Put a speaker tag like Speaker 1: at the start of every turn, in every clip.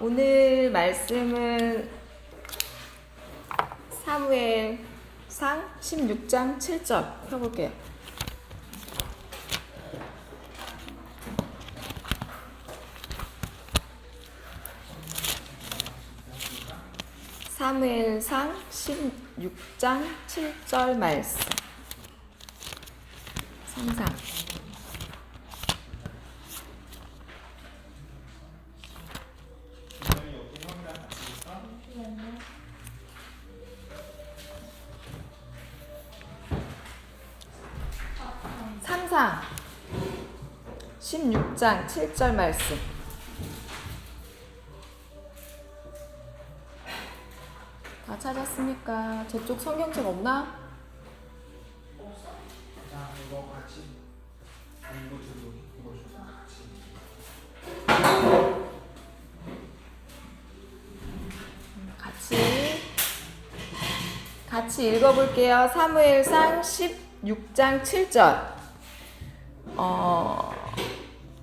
Speaker 1: 오늘 말씀은 사무엘상 16장 7절 펴볼게요. 사무엘상 16장 7절 말씀. 상상. 상상 16장 7절 말씀. 다 찾았습니까? 저쪽 성경책 없나?
Speaker 2: 없어. 자, 이거 같이. 이거 주고, 이거 주고 같이.
Speaker 1: 같이 읽어볼게요. 사무엘상 16장 7절.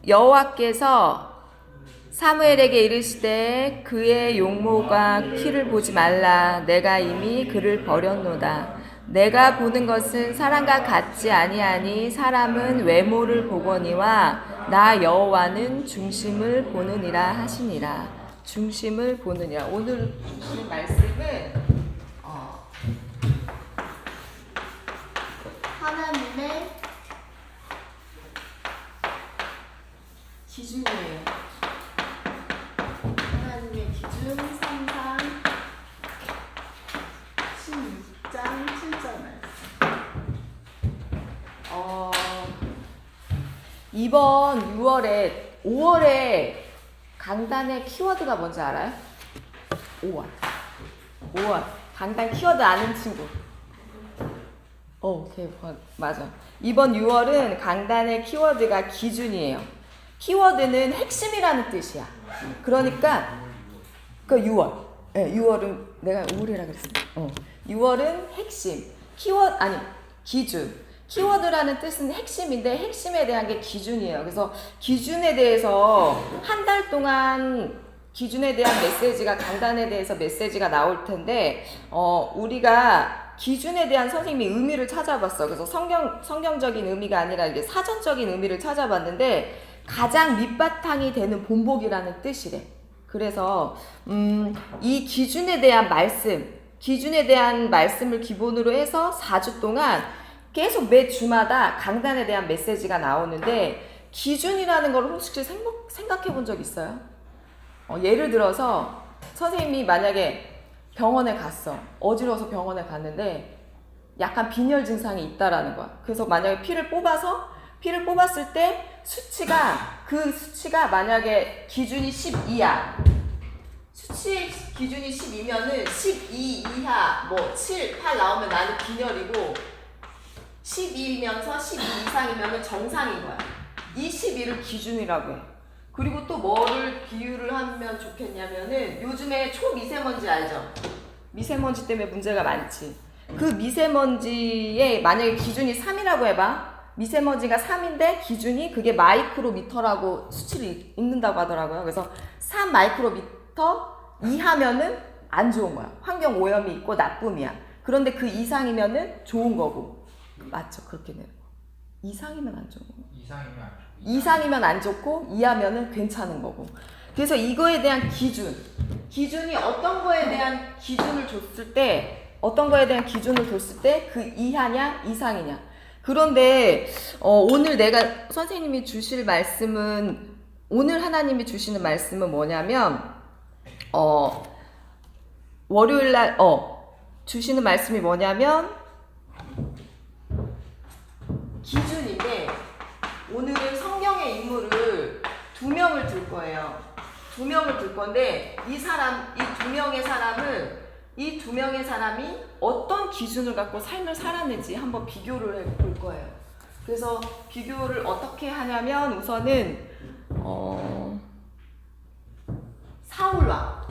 Speaker 1: 여호와께서 사무엘에게 이르시되 그의 용모가 키를 보지 말라. 내가 이미 그를 버렸노다. 내가 보는 것은 사람과 같지 아니하니 사람은 외모를 보거니와 나 여호와는 중심을 보느니라 하시니라. 중심을 보느니라. 오늘 주시는 말씀은 하나님의 기준이에요. 하나님의 기준 상상 16장 7절 말씀. 이번 5월에 강단의 키워드가 뭔지 알아요? 5월. 강단 키워드 아는 친구. 오케이, 맞아. 이번 6월은 강단의 키워드가 기준이에요. 키워드는 핵심이라는 뜻이야. 그러니까 그 6월. 네, 6월은 내가 5월이라 그랬어. 6월은 핵심. 기준. 키워드라는 뜻은 핵심인데 핵심에 대한 게 기준이에요. 그래서 기준에 대해서 한 달 동안 기준에 대한 메시지가 강단에 대해서 메시지가 나올 텐데 우리가 기준에 대한 선생님이 의미를 찾아봤어. 그래서 성경적인 의미가 아니라 이게 사전적인 의미를 찾아봤는데 가장 밑바탕이 되는 본보기라는 뜻이래. 그래서 이 기준에 대한 말씀을 기본으로 해서 4주 동안 계속 매 주마다 강단에 대한 메시지가 나오는데 기준이라는 걸 혹시 생각해 본 적 있어요? 예를 들어서 선생님이 만약에 병원에 갔어. 어지러워서 병원에 갔는데 약간 빈혈 증상이 있다라는 거야. 그래서 만약에 피를 뽑았을 때 그 수치가 만약에 기준이 12야. 수치 기준이 12면은 12 이하 7, 8 나오면 나는 빈혈이고 12이면서 12 이상이면은 정상인 거야. 이 12를 기준이라고 해. 그리고 또 뭐를 비유를 하면 좋겠냐면은 요즘에 초미세먼지 알죠? 미세먼지 때문에 문제가 많지. 그 미세먼지에 만약에 기준이 3이라고 해봐. 미세먼지가 3인데 기준이 그게 마이크로미터라고 수치를 읽는다고 하더라고요. 그래서 3 마이크로미터 이하면은 안 좋은 거야. 환경 오염이 있고 나쁨이야. 그런데 그 이상이면은 좋은 거고. 맞죠? 그렇게 되는 거. 이상이면 안 좋은 거. 이상이면 안 좋고 이하면은 괜찮은 거고. 그래서 이거에 대한 기준이 어떤 거에 대한 기준을 줬을 때 그 이하냐 이상이냐. 그런데 오늘 선생님이 주실 말씀은 오늘 하나님이 주시는 말씀은 뭐냐면 월요일 날 주시는 말씀이 뭐냐면 기준인데 오늘은 성경의 인물을 2명을 들 거예요. 2명을 들 건데 이 두 명의 사람이 어떤 기준을 갖고 삶을 살았는지 한번 비교를 해볼 거예요. 그래서 비교를 어떻게 하냐면 우선은 사울왕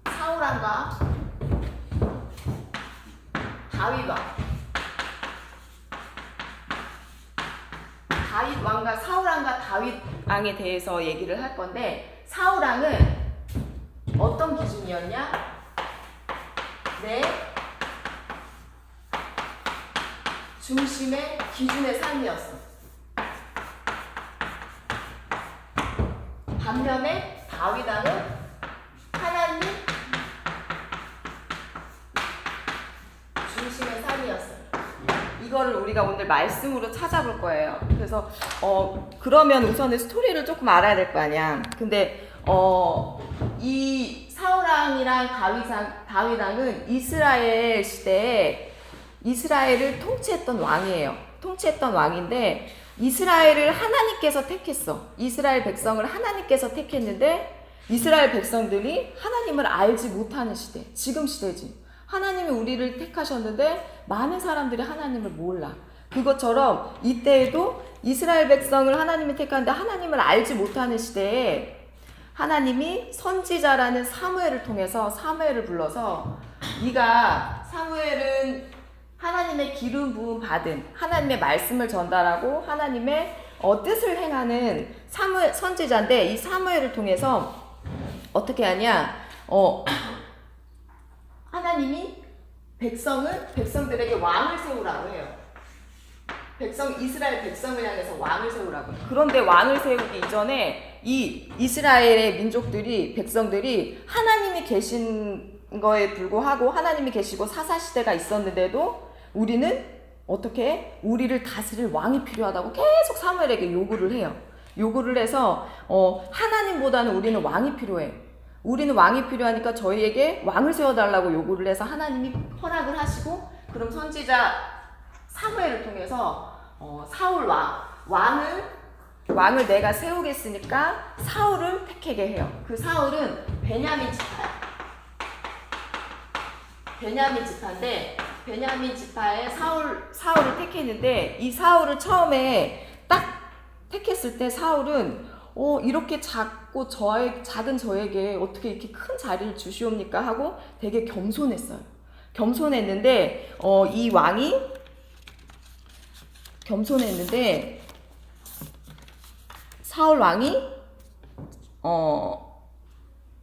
Speaker 1: 사울왕과 다윗왕 다윗 왕과 사울 왕과 다윗 왕에 대해서 얘기를 할 건데, 사울 왕은 어떤 기준이었냐? 내 중심의 기준의 삶이었어. 반면에 다윗 왕은 하나님 중심의 삶이었어요. 이거를 우리가 오늘 말씀으로 찾아볼 거예요. 그래서 그러면 우선은 스토리를 조금 알아야 될 거 아니야. 근데 이 사울왕이랑 다윗왕은 이스라엘 시대에 이스라엘을 통치했던 왕이에요. 통치했던 왕인데 이스라엘을 하나님께서 택했어. 이스라엘 백성을 하나님께서 택했는데 이스라엘 백성들이 하나님을 알지 못하는 시대. 지금 시대지. 하나님이 우리를 택하셨는데 많은 사람들이 하나님을 몰라. 그것처럼 이때에도 이스라엘 백성을 하나님이 택하는데 하나님을 알지 못하는 시대에 하나님이 선지자라는 사무엘을 통해서 사무엘을 불러서 네가 사무엘은 하나님의 기름 부음 받은 하나님의 말씀을 전달하고 하나님의 뜻을 행하는 선지자인데 이 사무엘을 통해서 어떻게 하냐? 하나님이 백성들에게 왕을 세우라고 해요. 이스라엘 백성을 향해서 왕을 세우라고 해요. 그런데 왕을 세우기 이전에 이 이스라엘의 백성들이 하나님이 계신 거에 불구하고 하나님이 계시고 사사시대가 있었는데도 우리는 어떻게 해? 우리를 다스릴 왕이 필요하다고 계속 사무엘에게 요구를 해요. 요구를 해서 하나님보다는 우리는 왕이 필요해. 우리는 왕이 필요하니까 저희에게 왕을 세워달라고 요구를 해서 하나님이 허락을 하시고 그럼 선지자 사무엘을 통해서 사울 왕을 내가 세우겠으니까 사울을 택하게 해요. 그 사울은 베냐민 지파야. 베냐민 지파인데 베냐민 지파에 사울을 택했는데 이 사울을 처음에 딱 택했을 때 사울은 이렇게 작은 저에게 어떻게 이렇게 큰 자리를 주시옵니까 하고 되게 겸손했어요. 겸손했는데 이 왕이 겸손했는데 사울 왕이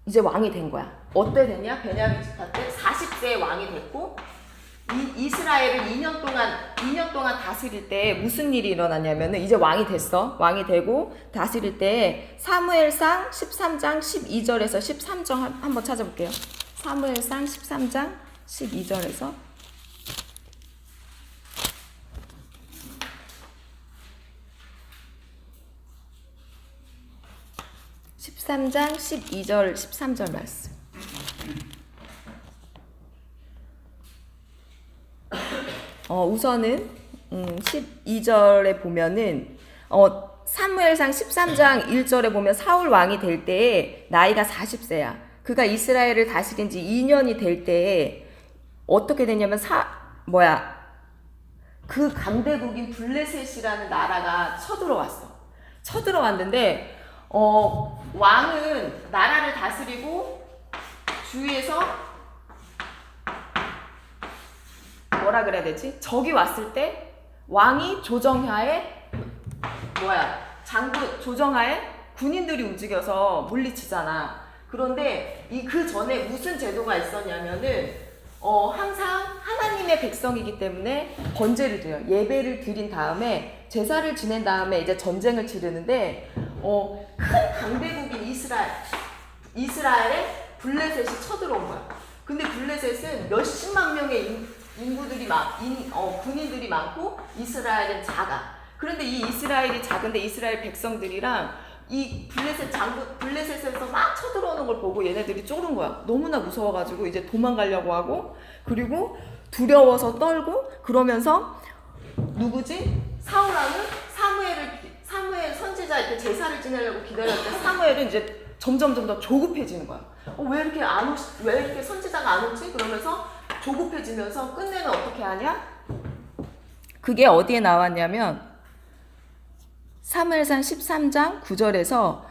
Speaker 1: 이제 왕이 된 거야. 어때 됐냐? 베냐민 지파 때 40세에 왕이 됐고 이스라엘을 2년 동안 다스릴 때 무슨 일이 일어났냐면은 이제 왕이 됐어. 왕이 되고 다스릴 때 사무엘상 13장 12절에서 13절 한번 찾아볼게요. 사무엘상 13장 12절에서 13장 12절 13절 말씀. 우선은 12절에 보면은 사무엘상 13장 1절에 보면 사울 왕이 될 때에 나이가 40세야. 그가 이스라엘을 다스린 지 2년이 될 때에 어떻게 되냐면 그 강대국인 블레셋이라는 나라가 쳐들어왔는데 왕은 나라를 다스리고 주위에서 뭐라 그래야 되지? 적이 왔을 때 왕이 조정하에 군인들이 움직여서 물리치잖아. 그런데 그 전에 무슨 제도가 있었냐면은 항상 하나님의 백성이기 때문에 번제를 드려요. 예배를 드린 다음에 제사를 지낸 다음에 이제 전쟁을 치르는데 큰 강대국인 이스라엘에 블레셋이 쳐들어온 거야. 근데 블레셋은 몇십만 명의 군인들이 많고 이스라엘은 작아. 그런데 이 이스라엘이 작은데 이스라엘 백성들이랑 이 블레셋에서 막 쳐들어오는 걸 보고 얘네들이 쫄은 거야. 너무나 무서워가지고 이제 도망가려고 하고 그리고 두려워서 떨고 그러면서 누구지? 사울 왕은 사무엘 선지자 이렇게 제사를 지내려고 기다렸을 때 사무엘은 이제 점점 더 조급해지는 거야. 왜 이렇게 선지자가 안 오지? 그러면서 조급해지면서 끝내는 어떻게 하냐? 그게 어디에 나왔냐면 사무엘상 13장 9절에서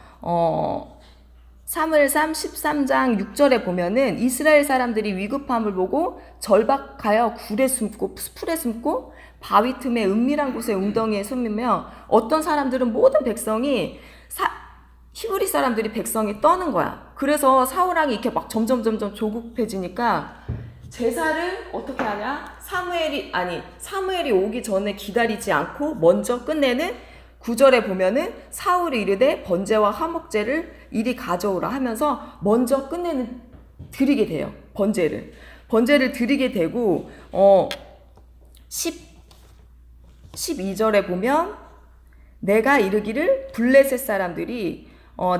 Speaker 1: 사무엘상 13장 6절에 보면은 이스라엘 사람들이 위급함을 보고 절박하여 굴에 숨고 풀에 숨고 바위 틈에 은밀한 곳에 웅덩이에 숨으며 어떤 사람들은 모든 백성이 히브리 사람들이 백성이 떠는 거야. 그래서 사울왕이 이렇게 막 점점 조급해지니까 제사를 어떻게 하냐? 사무엘이 오기 전에 기다리지 않고 먼저 끝내는 9절에 보면은 사울이 이르되 번제와 화목제를 이리 가져오라 하면서 먼저 드리게 돼요. 번제를 드리게 되고 12절에 보면 내가 이르기를 블레셋 사람들이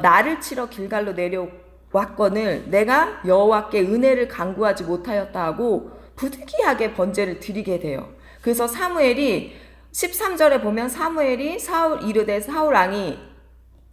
Speaker 1: 나를 치러 길갈로 내려왔거늘 내가 여호와께 은혜를 간구하지 못하였다 하고 부득이하게 번제를 드리게 돼요. 그래서 사무엘이 13절에 보면 사무엘이 사울 이르되 사울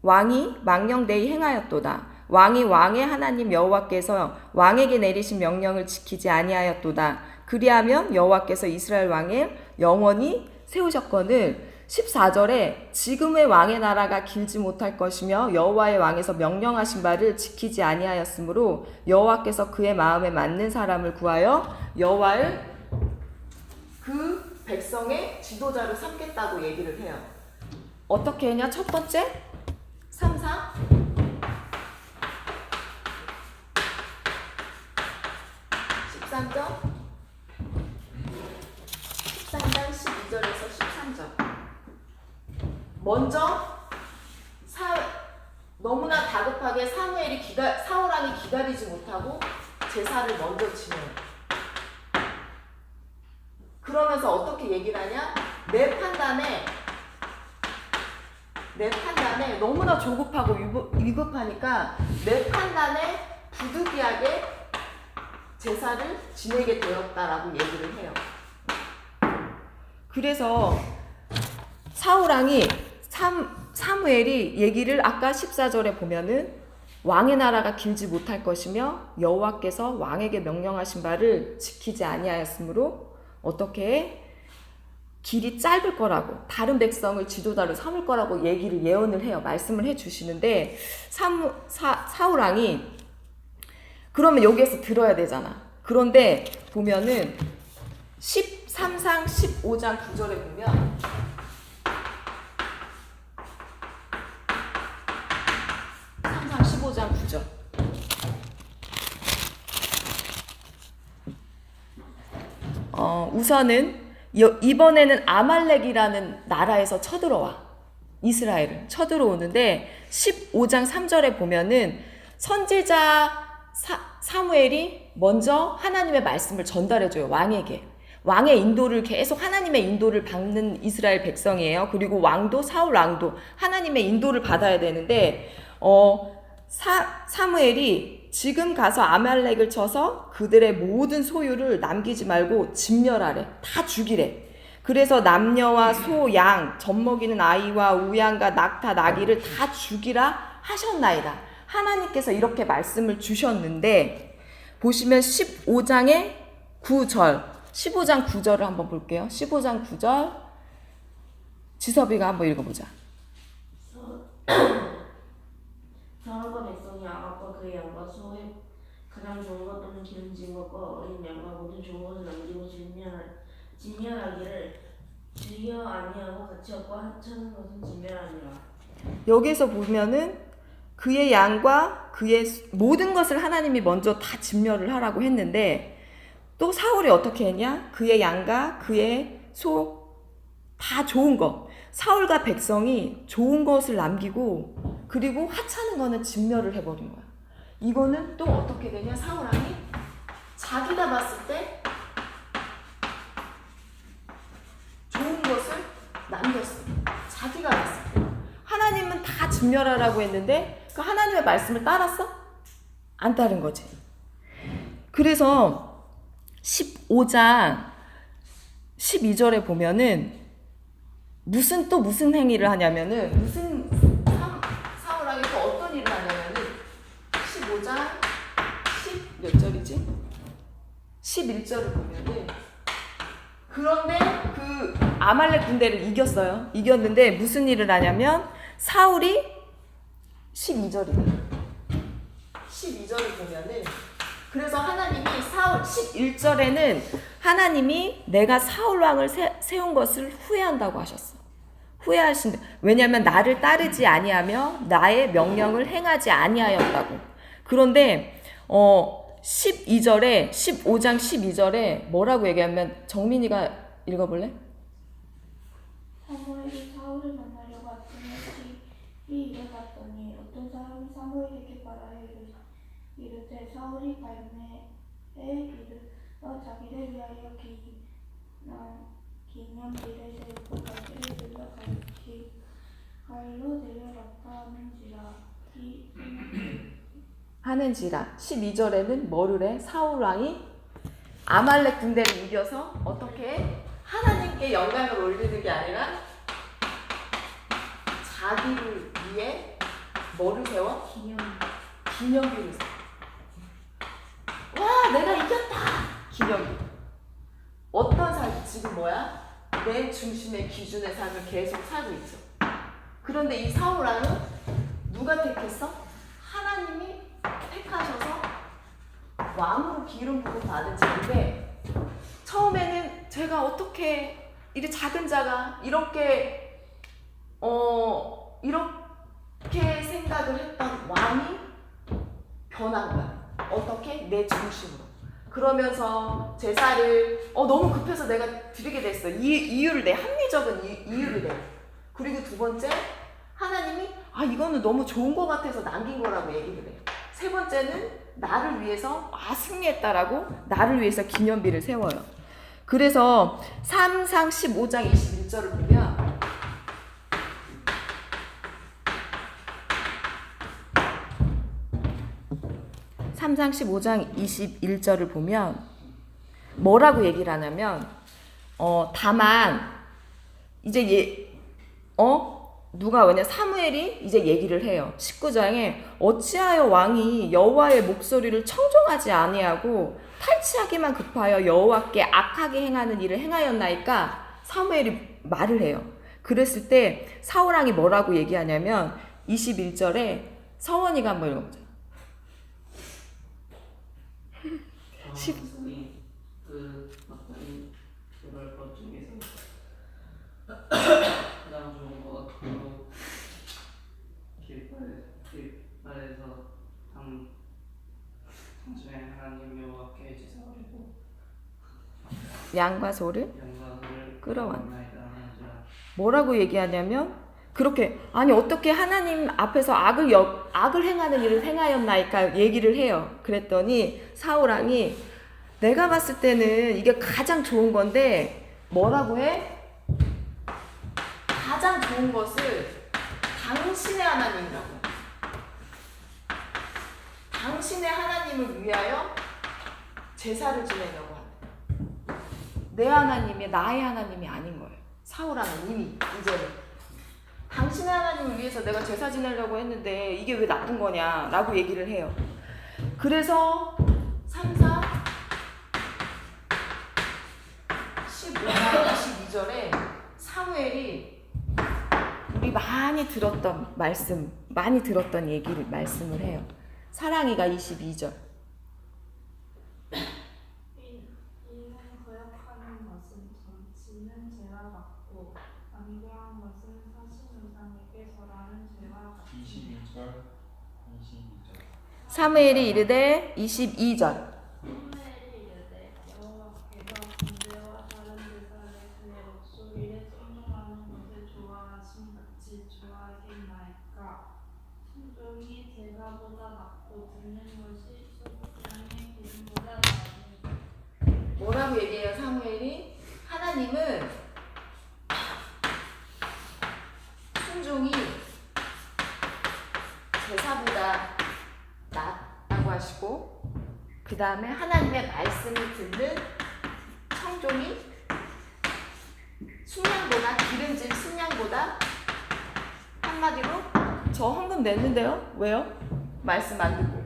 Speaker 1: 왕이 망령되이 행하였도다. 왕이 왕의 하나님 여호와께서 왕에게 내리신 명령을 지키지 아니하였도다. 그리하면 여호와께서 이스라엘 왕을 영원히 세우셨거늘 14절에 지금의 왕의 나라가 길지 못할 것이며 여호와의 왕에서 명령하신 바를 지키지 아니하였으므로 여호와께서 그의 마음에 맞는 사람을 구하여 여호와를 그 백성의 지도자로 삼겠다고 얘기를 해요. 어떻게 했냐? 첫 번째 3상 13장 12절에서 13절 먼저 너무나 다급하게 사울왕이 기다리지 못하고 제사를 먼저 지내요. 그러면서 어떻게 얘기를 하냐? 내 판단에 너무나 조급하고 위급하니까 내 판단에 부득이하게 제사를 지내게 되었다라고 얘기를 해요. 그래서 사울왕이 사무엘이 얘기를 아까 14절에 보면은 왕의 나라가 길지 못할 것이며 여호와께서 왕에게 명령하신 바를 지키지 아니하였으므로 어떻게 길이 짧을 거라고 다른 백성을 지도자로 삼을 거라고 예언을 해요. 말씀을 해주시는데 사울왕이 그러면 여기에서 들어야 되잖아. 그런데 보면은 13상 15장 9절에 보면 3상 15장 9절 우선은 이번에는 아말렉이라는 나라에서 쳐들어와. 이스라엘을 쳐들어오는데 15장 3절에 보면은 선지자 사무엘이 먼저 하나님의 말씀을 전달해줘요. 왕에게. 왕의 인도를 계속 하나님의 인도를 받는 이스라엘 백성이에요. 그리고 왕도 사울 왕도 하나님의 인도를 받아야 되는데 사무엘이 지금 가서 아말렉을 쳐서 그들의 모든 소유를 남기지 말고 진멸하래. 다 죽이래. 그래서 남녀와 소, 양, 젖먹이는 아이와 우양과 낙타, 나귀를 다 죽이라 하셨나이다. 하나님께서 이렇게 말씀을 주셨는데 보시면 15장의 9절 15장 9절을 한번 볼게요. 15장 9절 지섭이가 한번 읽어보자.
Speaker 3: 사울과 백성이 아합과 그의 양과 소의 가장 좋은 것 또는 기름진 것과 어린 양과 모든 좋은 것을 남기고 진멸하기를 즐겨 아니하고 같이 얻고 하찮은 것은 진멸하니라.
Speaker 1: 여기서 보면은 그의 양과 그의 모든 것을 하나님이 먼저 다 진멸을 하라고 했는데 또 사울이 어떻게 했냐? 그의 양과 그의 소 다 좋은 것. 사울과 백성이 좋은 것을 남기고 그리고 하찮은 거는 진멸을 해버린 거야. 이거는 또 어떻게 되냐? 사울왕이 자기가 봤을 때 좋은 것을 남겼어. 자기가 봤을 때. 하나님은 다 진멸하라고 했는데 그 하나님의 말씀을 따랐어? 안 따른 거지. 그래서 15장 12절에 보면은 무슨 행위를 하냐면은 사울왕이 또 어떤 일을 하냐면은 15장 10 몇 절이지? 11절을 보면은 그런데 그 아말렉 군대를 이겼어요. 이겼는데 무슨 일을 하냐면 사울이 12절을 보면은 그래서 하나님이 사울 11절에는 하나님이 내가 사울 왕을 세운 것을 후회한다고 하셨어. 후회하신다. 왜냐하면 나를 따르지 아니하며 나의 명령을 행하지 아니하였다고. 그런데 12절에 15장 12절에 뭐라고 얘기하면 정민이가 읽어볼래?
Speaker 3: 사무엘이 사울을 만나려고 아침에 일어났더니 어떤 사람이 사무엘에게 말하여 이르되 사울이 갈매에 이르러 자기를 위하여 기념비를 세우고 갈대를 들러 갈로 내려갔다
Speaker 1: 하는지라. 12절에는 뭐를 해? 사울 왕이 아말렉 군대를 이겨서 어떻게 해? 하나님께 영광을 올리는 게 아니라 자기를 위해 뭐를 세워? 기념비를 세워. 와, 내가 이겼다! 기념비. 어떤 삶? 지금 뭐야? 내 중심의 기준의 삶을 계속 살고 있죠. 그런데 이 사울 왕은 누가 택했어? 하나님이 택하셔서 왕으로 기름 부음 받은 자인데, 처음에는 제가 어떻게 이렇게 작은 자가 이렇게 생각을 했던 왕이 변한 거야. 어떻게? 내 중심으로. 그러면서 제사를 너무 급해서 내가 드리게 됐어. 이유를 내, 합리적인 이유를 내. 그리고 두 번째, 하나님이 이거는 너무 좋은 것 같아서 남긴 거라고 얘기를 해요. 세 번째는 나를 위해서 승리했다라고 나를 위해서 기념비를 세워요. 그래서 3상 15장 21절을 보면 삼상 15장 21절을 보면 뭐라고 얘기를 하냐면 다만 이제 누가 왜냐 사무엘이 이제 얘기를 해요. 19장에 어찌하여 왕이 여호와의 목소리를 청종하지 아니하고 탈취하기만 급하여 여호와께 악하게 행하는 일을 행하였나이까. 사무엘이 말을 해요. 그랬을 때 사울 왕이 뭐라고 얘기하냐면 21절에 서원이가 한번 읽어보자.
Speaker 2: 그 어떤 그럴 것 중에서 가장 좋은 것 같고 길바에서 당중에 하나님 여호와께 제사드리고
Speaker 1: 양과 소를 끌어왔나이다. 뭐라고 얘기하냐면 그렇게 어떻게 하나님 앞에서 악을 행하는 일을 행하였나이까 얘기를 해요. 그랬더니 사울 왕이 내가 봤을 때는 이게 가장 좋은 건데 뭐라고 해? 가장 좋은 것을 당신의 하나님이라고 해. 당신의 하나님을 위하여 제사를 지내려고 한다. 내 하나님이 나의 하나님이 아닌 거예요. 사울 왕은 이미 이제는 당신의 하나님을 위해서 내가 제사 지내려고 했는데 이게 왜 나쁜 거냐 라고 얘기를 해요. 그래서 3사 15장 22절에 사무엘이 우리 많이 들었던 말씀, 많이 들었던 얘기를 말씀을 해요. 사랑이가 22절.
Speaker 4: 이는 거역하는 것은 전치는 죄와 같고 안교한 것은 사신우상에게 절하는 죄와 같으니
Speaker 2: 22절
Speaker 1: 사무엘이 이르되 22절.
Speaker 4: 사무엘이 이르되 여호와께서 번제와 다른 제사를 그의 목소리를 청종하는 것을 좋아하심 같이 좋아하겠나이까. 순종이 제사보다 낫고 듣는 것이 소금향의 기름보다 나으니.
Speaker 1: 뭐라고 얘기해요 사무엘이? 하나님은 순종이 제사보다 낫다고 하시고, 그 다음에 하나님의 말씀을 듣는 청종이 순양보다, 기름진 순양보다, 한마디로 저 헌금 냈는데요? 왜요? 말씀 안 듣고.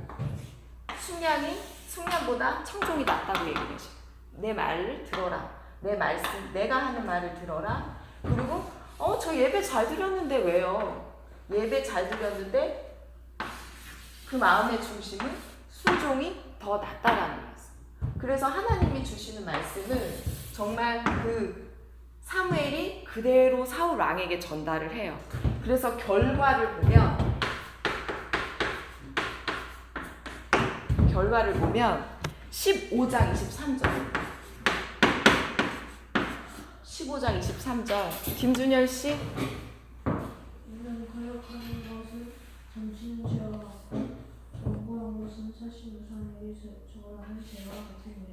Speaker 1: 순양보다 청종이 낫다고 얘기하시고, 내 말을 들어라. 내 말씀, 내가 하는 말을 들어라. 그리고 저 예배 잘 드렸는데 왜요? 예배 잘 드렸는데 그 마음의 중심은 순종이 더 낫다라는 말씀. 그래서 하나님이 주시는 말씀은 정말 그 사무엘이 그대로 사울 왕에게 전달을 해요. 그래서 결과를 보면 15장 23절 15장 23절 김준열 씨.
Speaker 3: 이는 거역하는 것은 전신죄와 같고 경고한 것은 사실 우상에게 저라는 죄와 같으니라.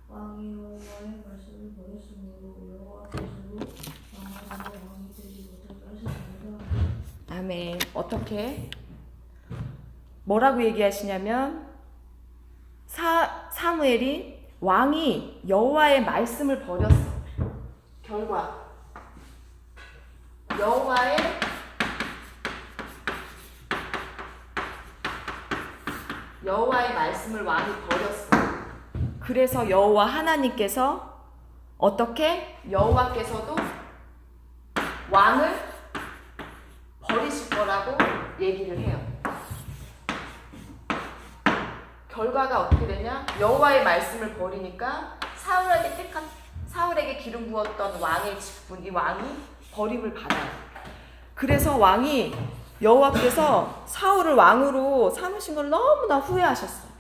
Speaker 3: 왕이 여호와의 말씀을 버렸으므로 여호와께서도 왕하고 왕이 되지 못하게 하셨습니다.
Speaker 1: 아멘. 어떻게? 뭐라고 얘기하시냐면 사무엘이 왕이 여호와의 말씀을 버렸어. 결과 여호와의 말씀을 왕이 버렸어. 그래서 여호와 하나님께서 어떻게? 여호와께서도 왕을 버리실 거라고 얘기를 해요. 결과가 어떻게 되냐? 여호와의 말씀을 버리니까 사울에게 기름 부었던 왕의 직분, 이 왕이 버림을 받아요. 그래서 왕이 여호와께서 사울을 왕으로 삼으신 걸 너무나 후회하셨어요.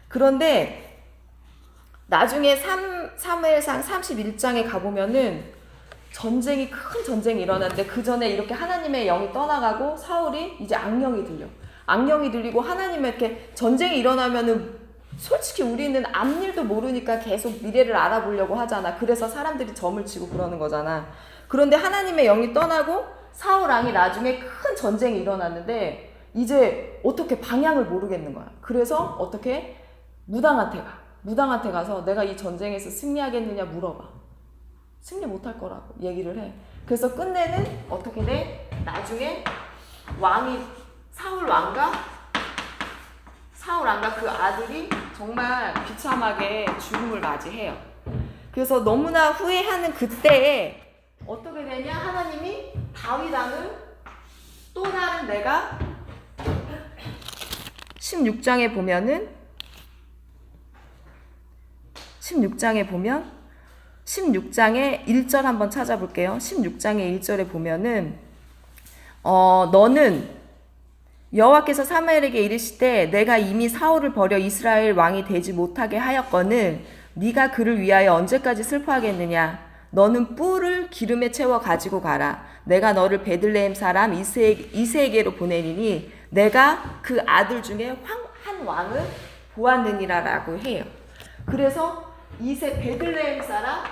Speaker 1: 그런데 나중에 사무엘상 31장에 가보면은 큰 전쟁이 일어났는데 그 전에 이렇게 하나님의 영이 떠나가고 사울이 이제 악령이 들리고 하나님의 전쟁이 일어나면은 솔직히 우리는 앞일도 모르니까 계속 미래를 알아보려고 하잖아. 그래서 사람들이 점을 치고 그러는 거잖아. 그런데 하나님의 영이 떠나고 사울 왕이 나중에 큰 전쟁이 일어났는데 이제 어떻게 방향을 모르겠는 거야. 그래서 어떻게? 무당한테 가서 내가 이 전쟁에서 승리하겠느냐 물어봐. 승리 못할 거라고 얘기를 해. 그래서 끝내는 어떻게 돼? 나중에 사울 왕과 그 아들이 정말 비참하게 죽음을 맞이해요. 그래서 너무나 후회하는 그때에 어떻게 되냐? 하나님이 다윗 왕을 또 다른 내가 16장에 보면 16장의 1절 한번 찾아볼게요. 16장의 1절에 보면은 너는 여호와께서 사무엘에게 이르시되 내가 이미 사울을 버려 이스라엘 왕이 되지 못하게 하였거늘 네가 그를 위하여 언제까지 슬퍼하겠느냐. 너는 뿔을 기름에 채워 가지고 가라. 내가 너를 베들레헴 사람 이새에게로 보내리니 내가 그 아들 중에 한 왕을 보았느니라 라고 해요. 그래서 베들레헴 사람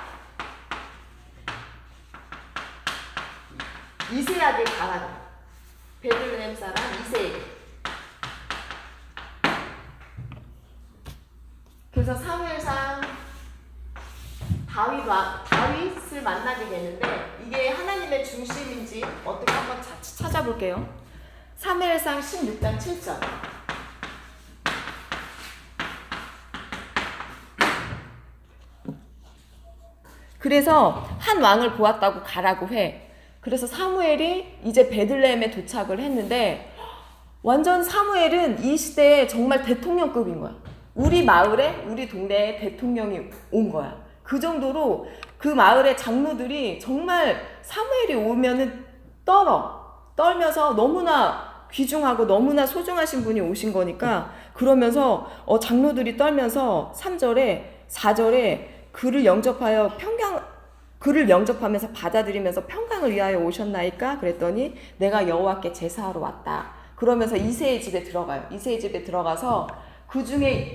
Speaker 1: 이새에게 가라. 베들레헴 사람 이새에게. 그래서 사무엘상 다윗을 만나게 되는데 이게 하나님의 중심인지 어떻게 한번 찾아볼게요. 사무엘상 16장 7절. 그래서 한 왕을 보았다고 가라고 해. 그래서 사무엘이 이제 베들레헴에 도착을 했는데 완전 사무엘은 이 시대에 정말 대통령급인 거야. 우리 마을에 우리 동네에 대통령이 온 거야. 그 정도로 그 마을의 장로들이 정말 사무엘이 오면은 떨면서 너무나 귀중하고 너무나 소중하신 분이 오신 거니까 그러면서 장로들이 떨면서 3절에 4절에 그를 영접하면서 받아들이면서 평강을 위하여 오셨나이까? 그랬더니 내가 여호와께 제사하러 왔다. 그러면서 이새의 집에 들어가요. 이새의 집에 들어가서 그 중에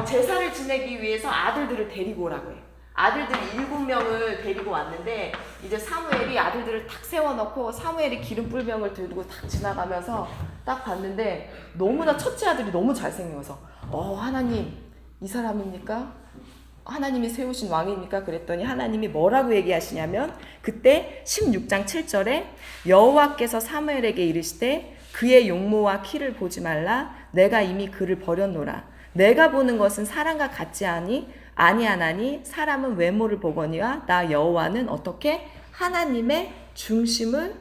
Speaker 1: 제사를 지내기 위해서 아들들을 데리고 오라고 해요. 아들들 7명을 데리고 왔는데 이제 사무엘이 아들들을 탁 세워놓고 사무엘이 기름 뿔병을 들고 탁 지나가면서 딱 봤는데 너무나 첫째 아들이 너무 잘생겨서 하나님 이 사람입니까? 하나님이 세우신 왕입니까? 그랬더니 하나님이 뭐라고 얘기하시냐면 그때 16장 7절에 여호와께서 사무엘에게 이르시되 그의 용모와 키를 보지 말라. 내가 이미 그를 버렸노라. 내가 보는 것은 사람과 같지 아니하나니 사람은 외모를 보거니와 나 여호와는 어떻게? 하나님의 중심을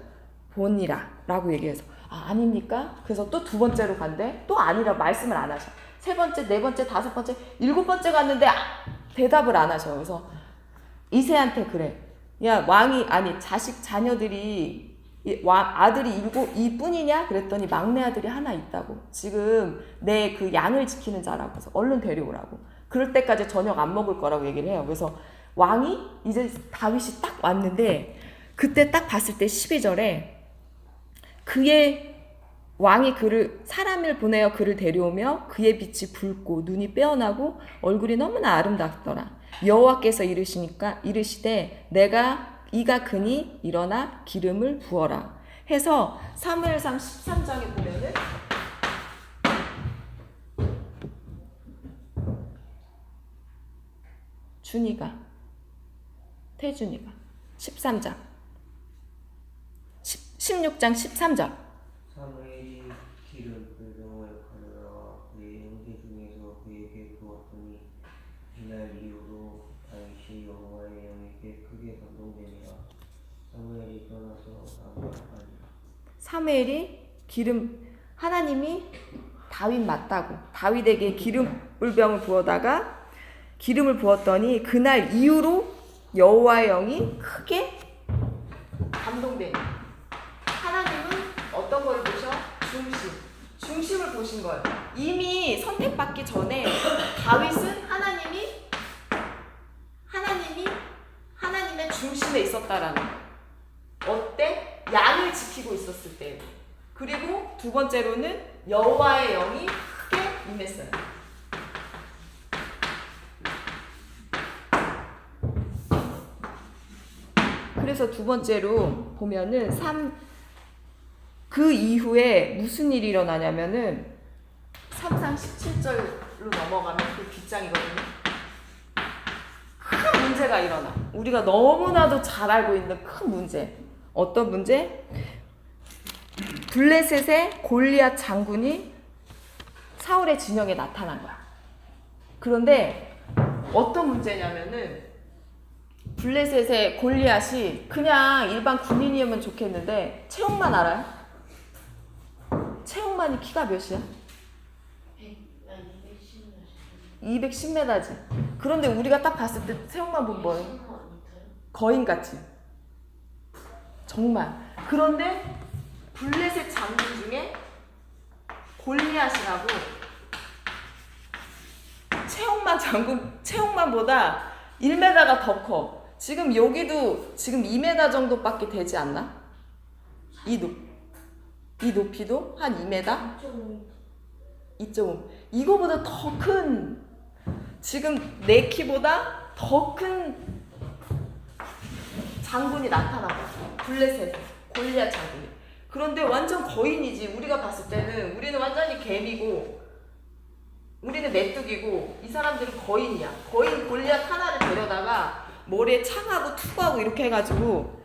Speaker 1: 보니라 라고 얘기해서 아닙니까? 그래서 또 두 번째로 간대. 또 아니라 말씀을 안 하셔. 세 번째, 네 번째, 다섯 번째, 일곱 번째 갔는데 대답을 안 하셔. 그래서 이새한테 그래. 야, 왕이, 아니, 자녀들이, 아들이 이뿐이냐? 그랬더니 막내 아들이 하나 있다고. 지금 내 그 양을 지키는 자라고. 그래서 얼른 데려오라고. 그럴 때까지 저녁 안 먹을 거라고 얘기를 해요. 그래서 왕이 이제 다윗이 딱 왔는데, 그때 딱 봤을 때 12절에 왕이 사람을 보내어 그를 데려오며 그의 빛이 붉고 눈이 빼어나고 얼굴이 너무나 아름답더라. 여호와께서 이르시되 이가 그니 일어나 기름을 부어라 해서 사무엘상 13장에 보면은 태준이가 13장 16장 13절
Speaker 5: 사무엘이 기름 불병을 가져다가 그의 형제 중에서 그에게 부었더니 이날 이후로 다윗이 여호와의 영에게 크게 감동되니라. 사무엘이 떠나서 사무엘하니라.
Speaker 1: 사무엘이 하나님이 다윗 맞다고 다윗에게 기름불병을 부어다가 기름을 부었더니 그날 이후로 여호와의 영이 크게 감동되니. 하나님은 어떤 걸 보셔? 중심을 보신 거예요. 이미 선택받기 전에 다윗은 하나님의 중심에 있었다라는 거예요. 어때? 양을 지키고 있었을 때. 그리고 두 번째로는 여호와의 영이 크게 임했어요. 그래서 두 번째로 보면은 그 이후에 무슨 일이 일어나냐면은 3상 17절로 넘어가면 그 뒷장이거든요. 큰 문제가 일어나. 우리가 너무나도 잘 알고 있는 큰 문제. 어떤 문제? 블레셋의 골리앗 장군이 사울의 진영에 나타난 거야. 그런데 어떤 문제냐면은 블레셋의 골리앗이 그냥 일반 군인이면 좋겠는데 체형만 알아요? 체형만이 키가 몇이야? 210m지. 그런데 우리가 딱 봤을 때 체형만 보면 뭐예요? 거인같이. 정말. 그런데 블레셋 장군 중에 골리앗이라고 체형만보다 1m가 더 커. 지금 여기도 지금 2m 정도밖에 되지 않나? 이 높이도 한 2m? 2.5. 이거보다 더 큰, 지금 내 키보다 더 큰 장군이 나타난 거야. 블레셋, 골리앗 장군이. 그런데 완전 거인이지. 우리가 봤을 때는 우리는 완전히 개미고 우리는 메뚜기고 이 사람들은 거인이야. 거인 골리앗 하나를 데려다가 머리에 창하고 투구하고 이렇게 해가지고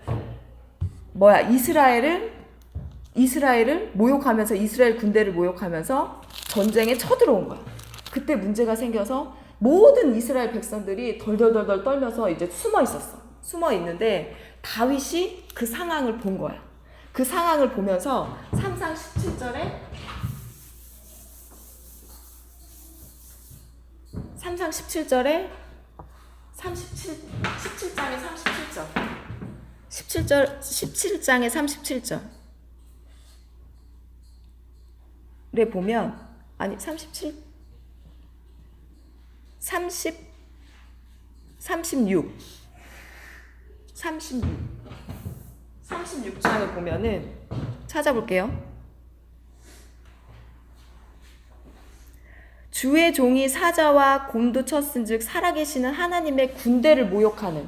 Speaker 1: 이스라엘을 모욕하면서 이스라엘 군대를 모욕하면서 전쟁에 쳐들어온 거야. 그때 문제가 생겨서 모든 이스라엘 백성들이 덜덜덜덜 떨면서 이제 숨어 있는데 다윗이 그 상황을 본 거야. 그 상황을 보면서 3상 17절에 17장에 37절 17장에 37절에 보면 36장에 보면은 찾아볼게요. 주의 종이 사자와 곰도 쳤은즉 살아계시는 하나님의 군대를 모욕하는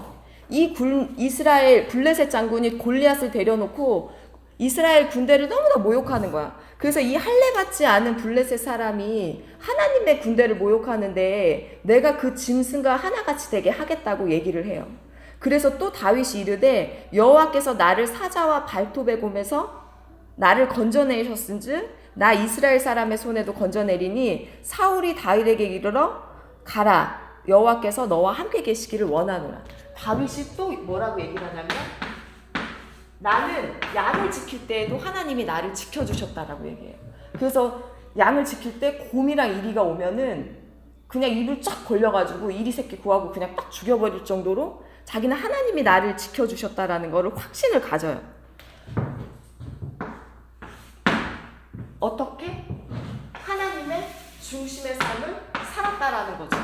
Speaker 1: 이스라엘 블레셋 장군이 골리앗을 데려놓고 이스라엘 군대를 너무나 모욕하는 거야. 그래서 이 할례받지 않은 블레셋 사람이 하나님의 군대를 모욕하는데 내가 그 짐승과 하나같이 되게 하겠다고 얘기를 해요. 그래서 또 다윗이 이르되 여호와께서 나를 사자와 발톱의 곰에서 나를 건져내셨은즉 나 이스라엘 사람의 손에도 건져내리니 사울이 다윗에게 이르러 가라 여호와께서 너와 함께 계시기를 원하노라. 다윗이 또 뭐라고 얘기를 하냐면 나는 양을 지킬 때에도 하나님이 나를 지켜주셨다라고 얘기해요. 그래서 양을 지킬 때 곰이랑 이리가 오면은 그냥 입을 쫙 벌려가지고 이리 새끼 구하고 그냥 딱 죽여버릴 정도로 자기는 하나님이 나를 지켜주셨다라는 거를 확신을 가져요. 어떻게? 하나님의 중심의 삶을 살았다라는 거죠.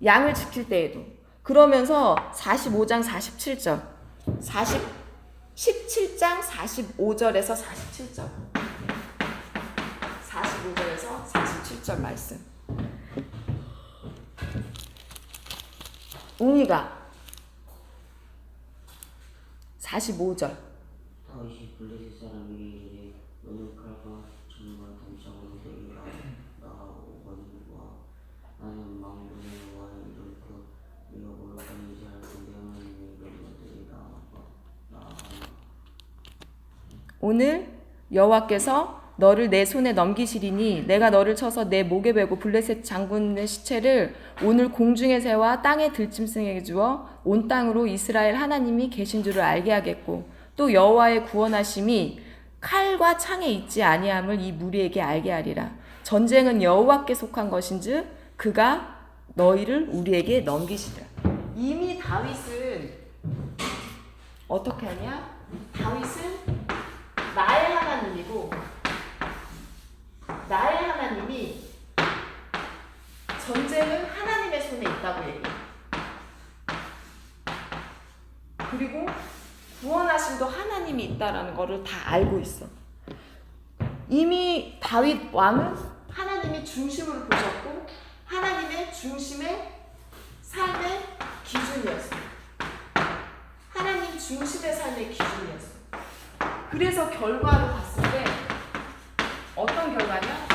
Speaker 1: 양을 지킬 때에도. 그러면서 45장 47절 17장 45절에서 47절 45절에서 47절 말씀. 웅이가 45절
Speaker 5: 다윗이 블레셋 사람에게 이르되 너는 칼과 창과 단창으로 내게 나아오거니와 나는 망군의 여호와의 이름을 네가 뭐로 가는지 알 건대 하나님의 이름으로 내게 나아가니
Speaker 1: 오늘 여호와께서 너를 내 손에 넘기시리니 내가 너를 쳐서 내 목에 베고 블레셋 장군의 시체를 오늘 공중의 새와 땅의 들짐승에게 주어 온 땅으로 이스라엘 하나님이 계신 줄을 알게 하겠고 또 여호와의 구원하심이 칼과 창에 있지 아니함을 이 무리에게 알게 하리라. 전쟁은 여호와께 속한 것인즉 그가 너희를 우리에게 넘기시리라. 이미 다윗은 어떻게 하냐? 다윗은 나의 하나님이고 나의 하나님이 전쟁은 하나님의 손에 있다고 얘기해. 그리고 구원하심도 하나님이 있다라는 거를 다 알고 있어. 이미 다윗 왕은 하나님이 중심으로 보셨고 하나님의 중심의 삶의 기준이었어. 하나님 중심의 삶의 기준이었어. 그래서 결과로 봤을 때 어떤 결과냐?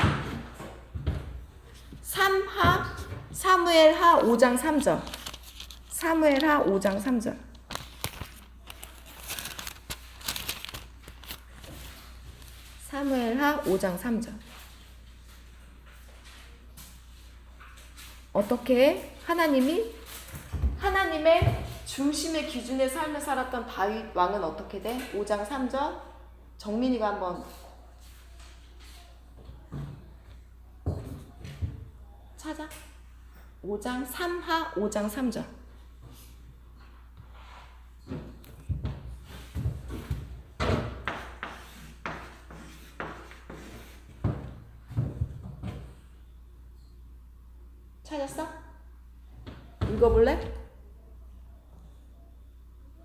Speaker 1: 사무엘하 5장 3절 사무엘하 5장 3절 사무엘하 5장 3절 어떻게 하나님이 하나님의 중심의 기준의 삶을 살았던 다윗 왕은 어떻게 돼? 5장 3절 정민이가 한번 찾아. 5장 3하 5장 3절 찾았어? 읽어볼래?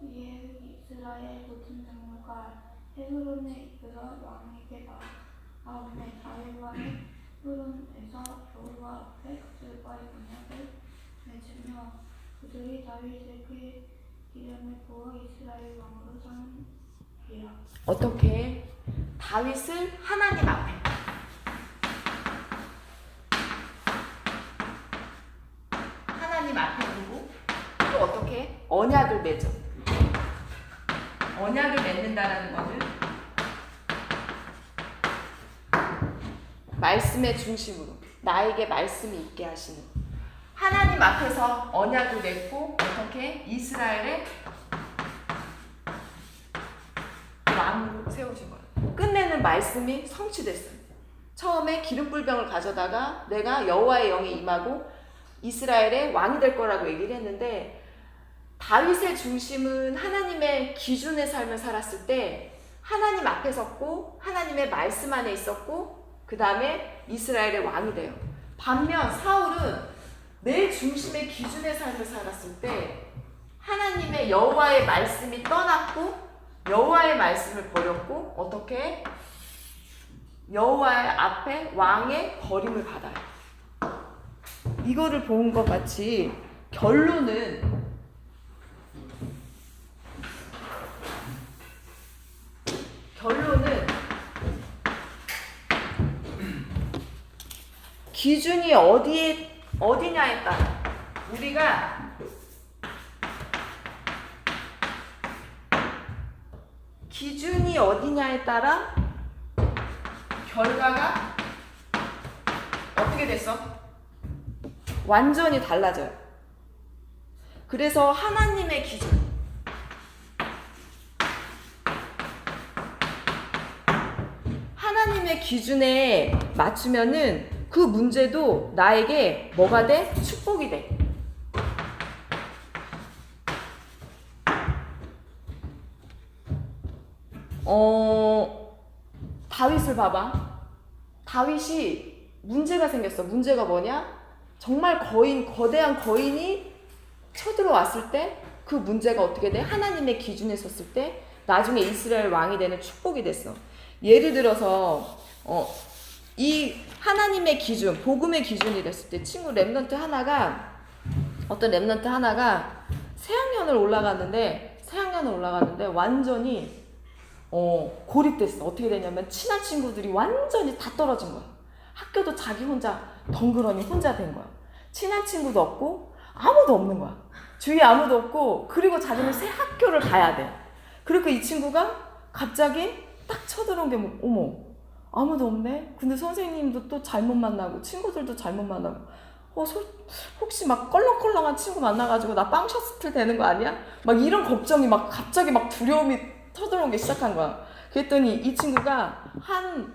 Speaker 4: 이에 이스라엘 모든 장로가 헤브론에 이르러 왕에게 나아오매 다윗 왕이 헤브론에서 여호와 앞에 그들과의 언약을 맺으며 그들이 다윗에게 이름을 부어 이스라엘 왕으로 삼으리라.
Speaker 1: 어떻게 다윗을 하나님 앞에 하나님 앞에 두고 또 어떻게 언약을 맺어. 언약을 맺는다라는 것은 말씀의 중심으로 나에게 말씀이 있게 하시는 하나님 앞에서 언약을 맺고 어떻게 이스라엘의 왕으로 세우신 거예요. 끝내는 말씀이 성취됐어요. 처음에 기름불병을 가져다가 내가 여호와의 영이 임하고 이스라엘의 왕이 될 거라고 얘기를 했는데 다윗의 중심은 하나님의 기준의 삶을 살았을 때 하나님 앞에 섰고 하나님의 말씀 안에 있었고 그 다음에 이스라엘의 왕이 돼요. 반면 사울은 내 중심의 기준의 삶을 살았을 때 하나님의 여호와의 말씀이 떠났고 여호와의 말씀을 버렸고 어떻게 여호와의 앞에 왕의 버림을 받아요. 이거를 본 것 같이 결론은 기준이 어디냐에 따라 우리가 기준이 어디냐에 따라 결과가 어떻게 됐어? 완전히 달라져요. 그래서 하나님의 기준 하나님의 하나님의 기준에 맞추면은 그 문제도 나에게 뭐가 돼? 축복이 돼. 다윗을 봐봐. 다윗이 문제가 생겼어. 문제가 뭐냐? 정말 거대한 거인이 쳐들어왔을 때 그 문제가 어떻게 돼? 하나님의 기준에 섰을 때 나중에 이스라엘 왕이 되는 축복이 됐어. 예를 들어서 이 하나님의 기준, 복음의 기준이 됐을 때 어떤 랩런트 하나가 새학년을 올라갔는데 완전히 고립됐어. 어떻게 되냐면 친한 친구들이 완전히 다 떨어진 거야. 학교도 자기 혼자 덩그러니 혼자 된 거야. 친한 친구도 없고 아무도 없는 거야. 주위에 아무도 없고, 그리고 자기는 새 학교를 가야 돼. 그리고 이 친구가 갑자기 딱 쳐들어온 게 어머, 아무도 없네? 근데 선생님도 또 잘못 만나고 친구들도 잘못 만나고 혹시 막 껄렁껄렁한 친구 만나가지고 나 빵 셔틀 되는 거 아니야? 막 이런 걱정이 막 갑자기 막 두려움이 터들어오기 시작한 거야. 그랬더니 이 친구가 한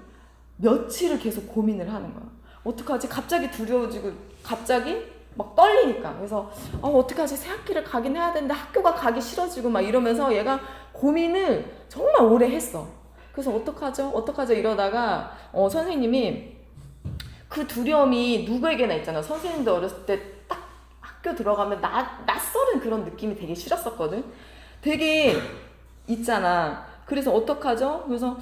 Speaker 1: 며칠을 계속 고민을 하는 거야. 어떡하지? 갑자기 두려워지고 갑자기 막 떨리니까. 그래서 어떡하지? 새 학기를 가긴 해야 되는데 학교가 가기 싫어지고 막 이러면서 얘가 고민을 정말 오래 했어. 그래서 어떡하죠? 이러다가 선생님이 그 두려움이 누구에게나 있잖아. 선생님도 어렸을 때 딱 학교 들어가면 낯설은 그런 느낌이 되게 싫었었거든. 되게 있잖아. 그래서 어떡하죠? 그래서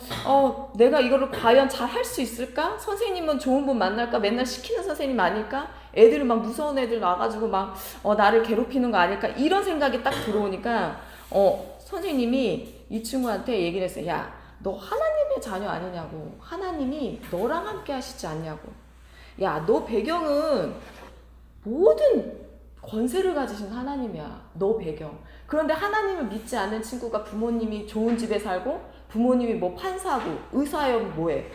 Speaker 1: 내가 이거를 과연 잘 할 수 있을까? 선생님은 좋은 분 만날까? 맨날 시키는 선생님 아닐까? 애들은 막 무서운 애들 와가지고 막 나를 괴롭히는 거 아닐까? 이런 생각이 딱 들어오니까 선생님이 이 친구한테 얘기를 했어요. 야, 너 하나님의 자녀 아니냐고. 하나님이 너랑 함께 하시지 않냐고. 야, 너 배경은 모든 권세를 가지신 하나님이야. 너 배경. 그런데 하나님을 믿지 않는 친구가 부모님이 좋은 집에 살고 부모님이 뭐 판사고 의사여 뭐해.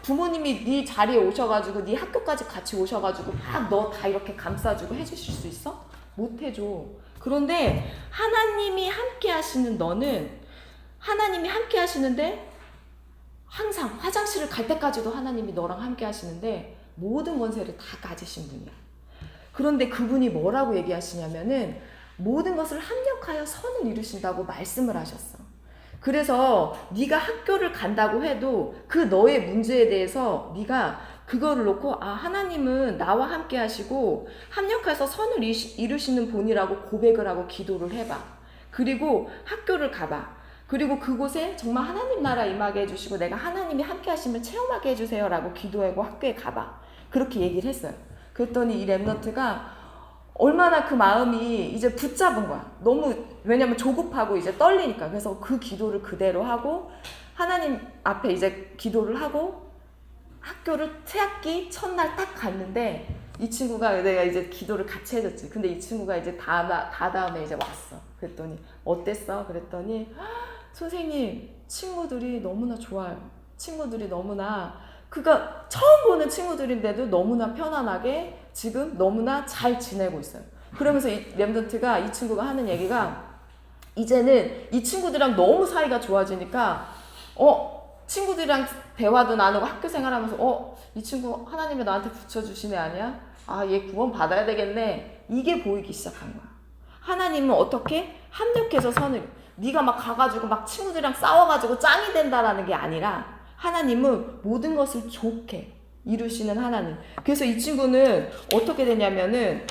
Speaker 1: 부모님이 네 자리에 오셔가지고 네 학교까지 같이 오셔가지고 막 너 다 이렇게 감싸주고 해주실 수 있어? 못 해줘. 그런데 하나님이 함께 하시는 너는 하나님이 함께 하시는데 항상 화장실을 갈 때까지도 하나님이 너랑 함께 하시는데 모든 권세를 다 가지신 분이야. 그런데 그분이 뭐라고 얘기하시냐면은 모든 것을 합력하여 선을 이루신다고 말씀을 하셨어. 그래서 네가 학교를 간다고 해도 그 너의 문제에 대해서 네가 그거를 놓고 하나님은 나와 함께 하시고 합력해서 선을 이루시는 분이라고 고백을 하고 기도를 해봐. 그리고 학교를 가봐. 그리고 그곳에 정말 하나님 나라 임하게 해주시고 내가 하나님이 함께 하심을 체험하게 해주세요 라고 기도하고 학교에 가봐. 그렇게 얘기를 했어요. 그랬더니 이 랩런트가 얼마나 그 마음이 이제 붙잡은 거야. 왜냐면 조급하고 이제 떨리니까. 그래서 그 기도를 그대로 하고 하나님 앞에 이제 기도를 하고 학교를 새학기 첫날 딱 갔는데 이 친구가 내가 이제 기도를 같이 해줬지. 근데 이 친구가 이제 다음에 이제 왔어. 그랬더니 어땠어? 그랬더니 선생님, 친구들이 너무나 좋아요. 친구들이 너무나 그러니까 처음 보는 친구들인데도 너무나 편안하게 지금 너무나 잘 지내고 있어요. 그러면서 이 랩런트가 이 친구가 하는 얘기가 이제는 이 친구들이랑 너무 사이가 좋아지니까 친구들이랑 대화도 나누고 학교 생활하면서 이 친구 하나님이 나한테 붙여주신 애 아니야? 얘 구원 받아야 되겠네. 이게 보이기 시작한 거야. 하나님은 어떻게 합력해서 네가 막 가가지고 막 친구들이랑 싸워가지고 짱이 된다라는 게 아니라 하나님은 모든 것을 좋게 이루시는 하나님. 그래서 이 친구는 어떻게 되냐면은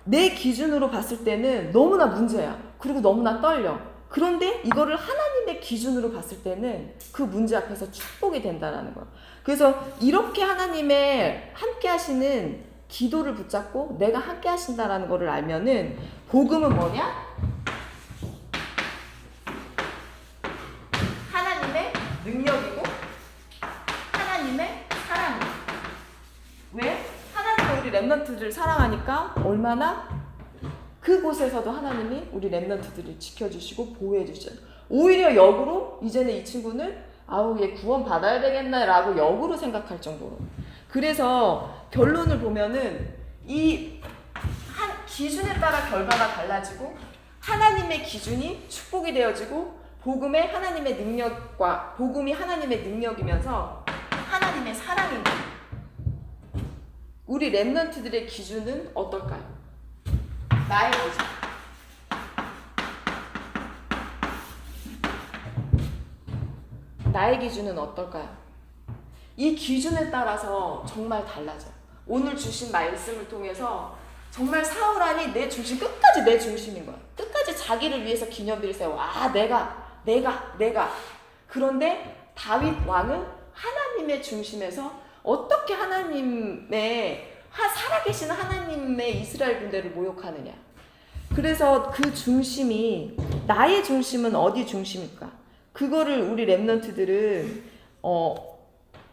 Speaker 1: 내 기준으로 봤을 때는 너무나 문제야. 그리고 너무나 떨려. 그런데 이거를 하나님의 기준으로 봤을 때는 그 문제 앞에서 축복이 된다는 거야. 그래서 이렇게 하나님의 함께 하시는 기도를 붙잡고 내가 함께 하신다라는 거를 알면은 복음은 뭐냐? 하나님의 능력이고 하나님의 사랑이야. 왜? 하나님은 우리 랩런트들을 사랑하니까 얼마나 그곳에서도 하나님이 우리 랩런트들을 지켜주시고 보호해주셔요. 오히려 역으로 이제는 이 친구는 얘 구원 받아야 되겠네 라고 역으로 생각할 정도로. 그래서 결론을 보면은 이 기준에 따라 결과가 달라지고 하나님의 기준이 축복이 되어지고 복음이 하나님의 능력이면서 하나님의 사랑인 거예요. 우리 렘넌트들의 기준은 어떨까요? 나의 기준. 나의 기준은 어떨까요? 이 기준에 따라서 정말 달라져요. 오늘 주신 말씀을 통해서 정말 사울 안이 내 중심, 끝까지 내 중심인 거야. 끝까지 자기를 위해서 기념비를 세워. 아, 내가. 그런데 다윗 왕은 하나님의 중심에서 어떻게 하나님의 살아계신 하나님의 이스라엘 군대를 모욕하느냐. 그래서 그 중심이, 나의 중심은 어디 중심일까? 그거를 우리 렘넌트들은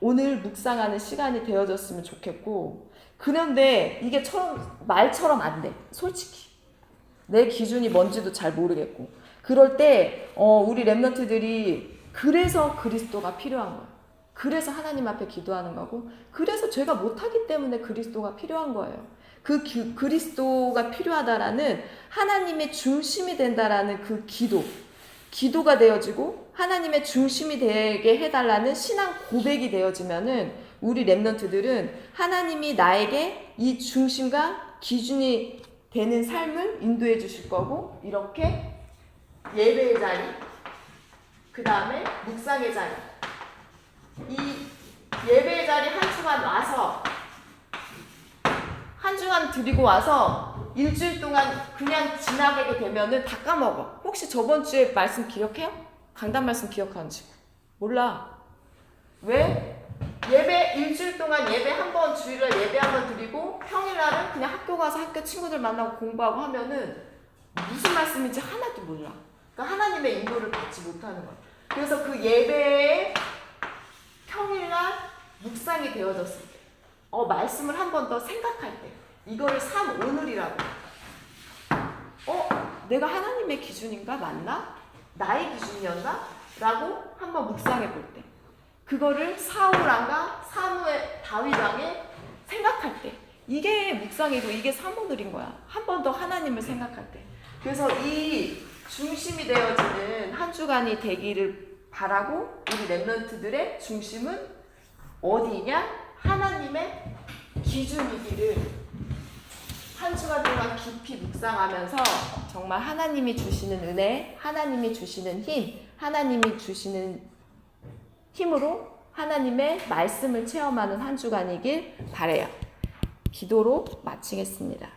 Speaker 1: 오늘 묵상하는 시간이 되어졌으면 좋겠고, 그런데 이게 말처럼 안 돼. 솔직히 내 기준이 뭔지도 잘 모르겠고, 그럴 때 우리 렘넌트들이 그래서 그리스도가 필요한 거예요. 그래서 하나님 앞에 기도하는 거고, 그래서 죄가 못하기 때문에 그리스도가 필요한 거예요. 그 그리스도가 필요하다라는, 하나님의 중심이 된다라는 그 기도가 되어지고 하나님의 중심이 되게 해달라는 신앙 고백이 되어지면은 우리 렘넌트들은 하나님이 나에게 이 중심과 기준이 되는 삶을 인도해 주실 거고, 이렇게 예배의 자리, 그 다음에 묵상의 자리, 이 예배의 자리 한 주간 와서, 한 주간 드리고 와서 일주일 동안 그냥 지나가게 되면은 다 까먹어. 혹시 저번 주에 말씀 기억해요? 강단 말씀 기억하는지? 몰라. 왜? 예배 일주일 동안 예배 한 번, 주일날 예배 한 번 드리고 평일날은 그냥 학교 가서 학교 친구들 만나고 공부하고 하면은 무슨 말씀인지 하나도 몰라. 그러니까 하나님의 인도를 받지 못하는 거야. 그래서 그 예배에 평일날 묵상이 되어졌을 때, 말씀을 한 번 더 생각할 때, 이거를 오늘이라고. 내가 하나님의 기준인가? 맞나? 나의 기준이었나? 라고 한번 묵상해 볼 때, 그거를 사울왕과 다윗 왕에 생각할 때, 이게 묵상이고 이게 사모들인 거야. 한 번 더 하나님을 생각할 때. 그래서 이 중심이 되어지는 한 주간이 되기를 바라고, 우리 렘넌트들의 중심은 어디냐? 하나님의 기준이기를 한 주간 동안 깊이 묵상하면서 정말 하나님이 주시는 은혜, 하나님이 주시는 힘, 하나님이 주시는 힘으로 하나님의 말씀을 체험하는 한 주간이길 바라요. 기도로 마치겠습니다.